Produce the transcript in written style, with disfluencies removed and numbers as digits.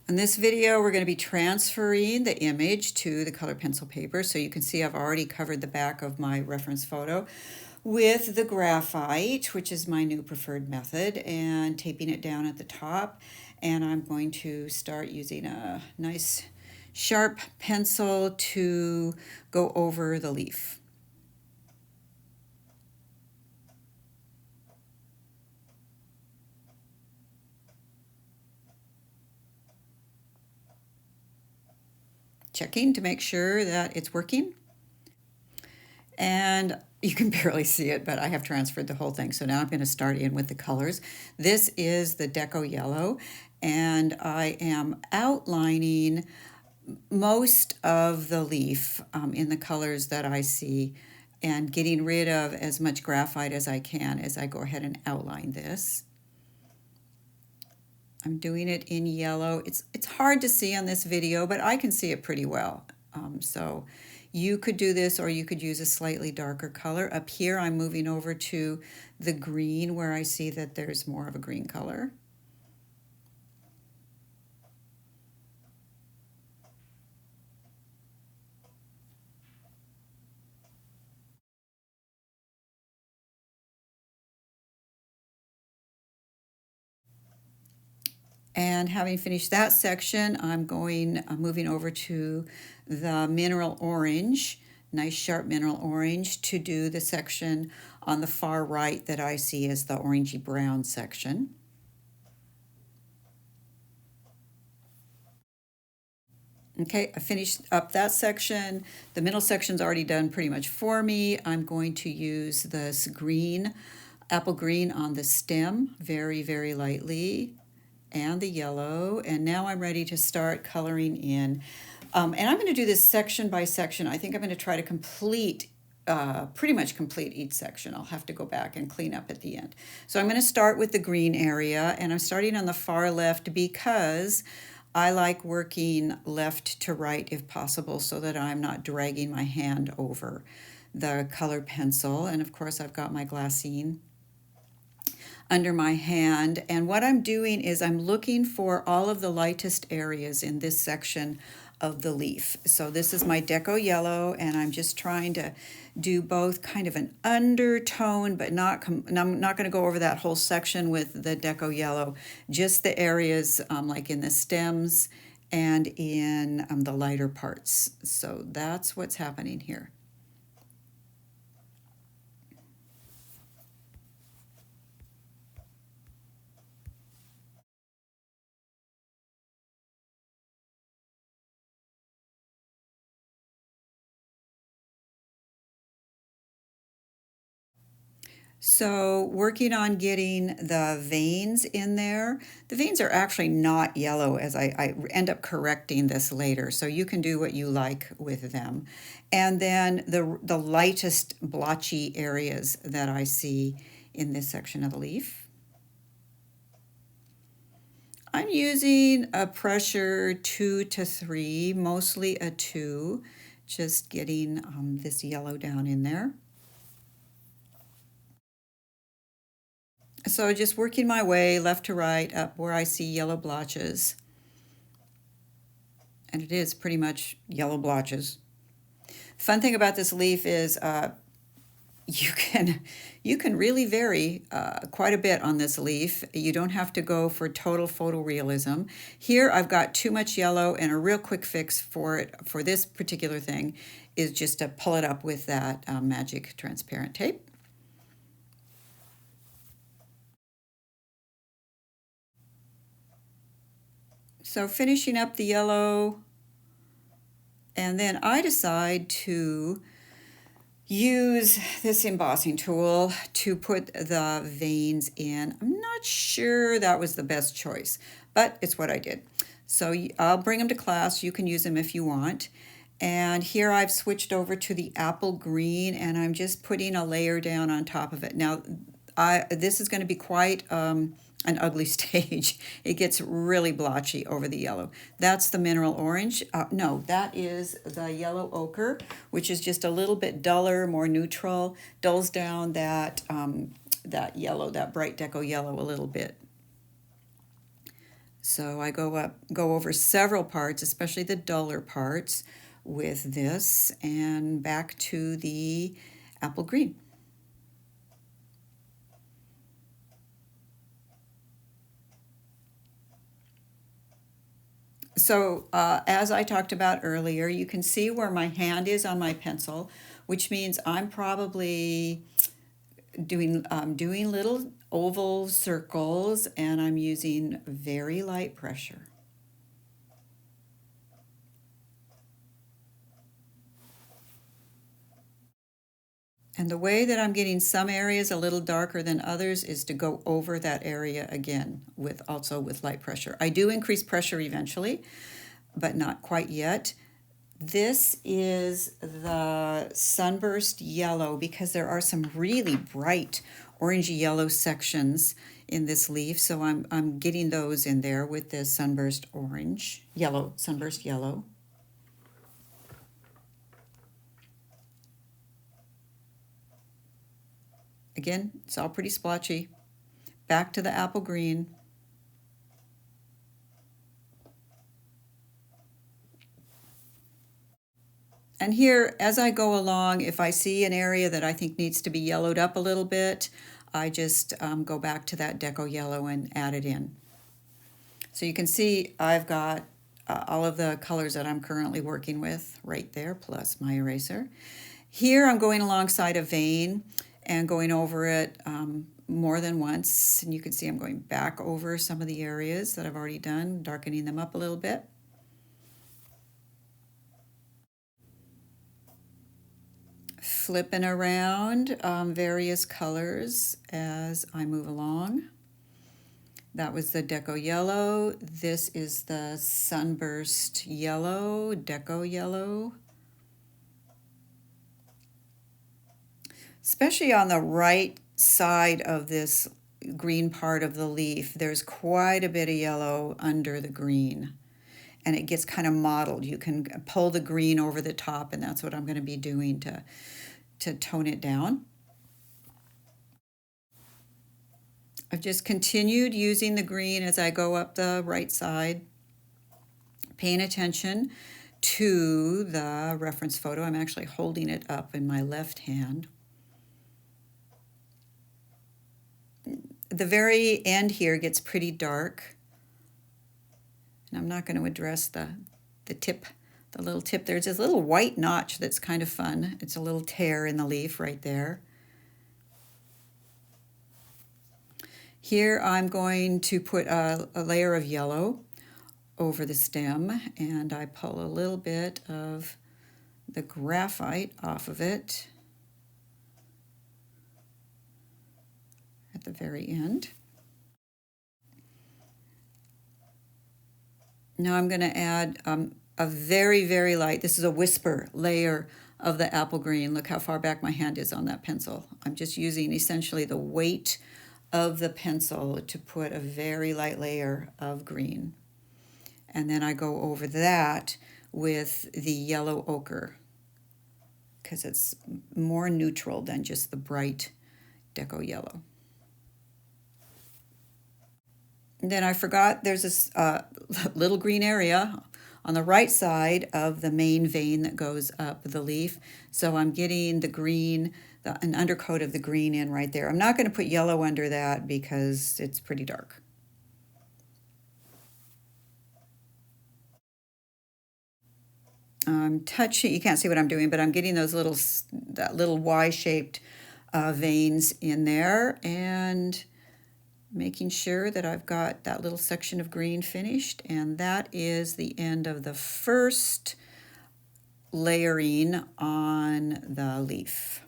In this video, we're going to be transferring the image to the colored pencil paper. So you can see I've already covered the back of my reference photo with the graphite, which is my new preferred method, and taping it down at the top. And I'm going to start using a nice sharp pencil to go over the leaf. Checking to make sure that it's working. And you can barely see it, but I have transferred the whole thing. So now I'm going to start in with the colors. This is the Deco Yellow, and I am outlining most of the leaf in the colors that I see and getting rid of as much graphite as I can as I go ahead and outline this. I'm doing it in yellow. It's hard to see on this video, but I can see it pretty well. So you could do this, or you could use a slightly darker color. Up here, I'm moving over to the green where I see that there's more of a green color. And having finished that section, I'm moving over to the mineral orange, nice sharp mineral orange, to do the section on the far right that I see as the orangey brown section. Okay, I finished up that section. The middle section's already done pretty much for me. I'm going to use this green, apple green on the stem, very, very lightly, and the yellow. And now I'm ready to start coloring in. And I'm going to do this section by section. I think I'm going to try to pretty much complete each section. I'll have to go back and clean up at the end. So I'm going to start with the green area, and I'm starting on the far left because I like working left to right if possible so that I'm not dragging my hand over the colored pencil. And of course, I've got my glassine under my hand. And what I'm doing is I'm looking for all of the lightest areas in this section of the leaf. So this is my Deco Yellow, and I'm just trying to do both kind of an undertone, but I'm not going to go over that whole section with the Deco Yellow, just the areas like in the stems and in the lighter parts. So that's what's happening here. So working on getting the veins in there. The veins are actually not yellow, as I end up correcting this later, so you can do what you like with them. And then the lightest blotchy areas that I see in this section of the leaf. I'm using a pressure 2 to 3, mostly a 2, just getting this yellow down in there. So just working my way left to right up where I see yellow blotches. And it is pretty much yellow blotches. Fun thing about this leaf is you can really vary quite a bit on this leaf. You don't have to go for total photorealism. Here I've got too much yellow, and a real quick fix for this particular thing is just to pull it up with that magic transparent tape. So finishing up the yellow, and then I decide to use this embossing tool to put the veins in. I'm not sure that was the best choice, but it's what I did. So I'll bring them to class. You can use them if you want. And here I've switched over to the apple green, and I'm just putting a layer down on top of it. Now, this is going to be quite an ugly stage. It gets really blotchy over the yellow. That's the mineral orange. No, that is the yellow ochre, which is just a little bit duller, more neutral, dulls down that yellow, that bright Deco Yellow a little bit. So I go over several parts, especially the duller parts with this, and back to the apple green. So as I talked about earlier, you can see where my hand is on my pencil, which means I'm probably doing little oval circles, and I'm using very light pressure. And the way that I'm getting some areas a little darker than others is to go over that area again also with light pressure. I do increase pressure eventually, but not quite yet. This is the sunburst yellow because there are some really bright orangey yellow sections in this leaf, so I'm getting those in there with this sunburst yellow. Again, it's all pretty splotchy. Back to the apple green. And here, as I go along, if I see an area that I think needs to be yellowed up a little bit, I just go back to that deco yellow and add it in. So you can see I've got all of the colors that I'm currently working with right there, plus my eraser. Here I'm going alongside a vein and going over it more than once, and you can see I'm going back over some of the areas that I've already done, darkening them up a little bit. Flipping around various colors as I move along. That was the deco yellow. This is the sunburst yellow, deco yellow. Especially on the right side of this green part of the leaf, there's quite a bit of yellow under the green, and it gets kind of mottled. You can pull the green over the top, and that's what I'm going to be doing to tone it down. I've just continued using the green as I go up the right side, paying attention to the reference photo. I'm actually holding it up in my left hand. The very end here gets pretty dark, and I'm not going to address the tip, the little tip. There's this little white notch that's kind of fun. It's a little tear in the leaf right there. Here I'm going to put a layer of yellow over the stem, and I pull a little bit of the graphite off of it at the very end. Now I'm going to add a very, very light, this is a whisper layer of the apple green. Look how far back my hand is on that pencil. I'm just using essentially the weight of the pencil to put a very light layer of green. And then I go over that with the yellow ochre because it's more neutral than just the bright deco yellow. And then I forgot there's this little green area on the right side of the main vein that goes up the leaf. So I'm getting the green, an undercoat of the green in right there. I'm not going to put yellow under that because it's pretty dark. I'm touching, you can't see what I'm doing, but I'm getting those that little Y-shaped veins in there and making sure that I've got that little section of green finished, and that is the end of the first layering on the leaf.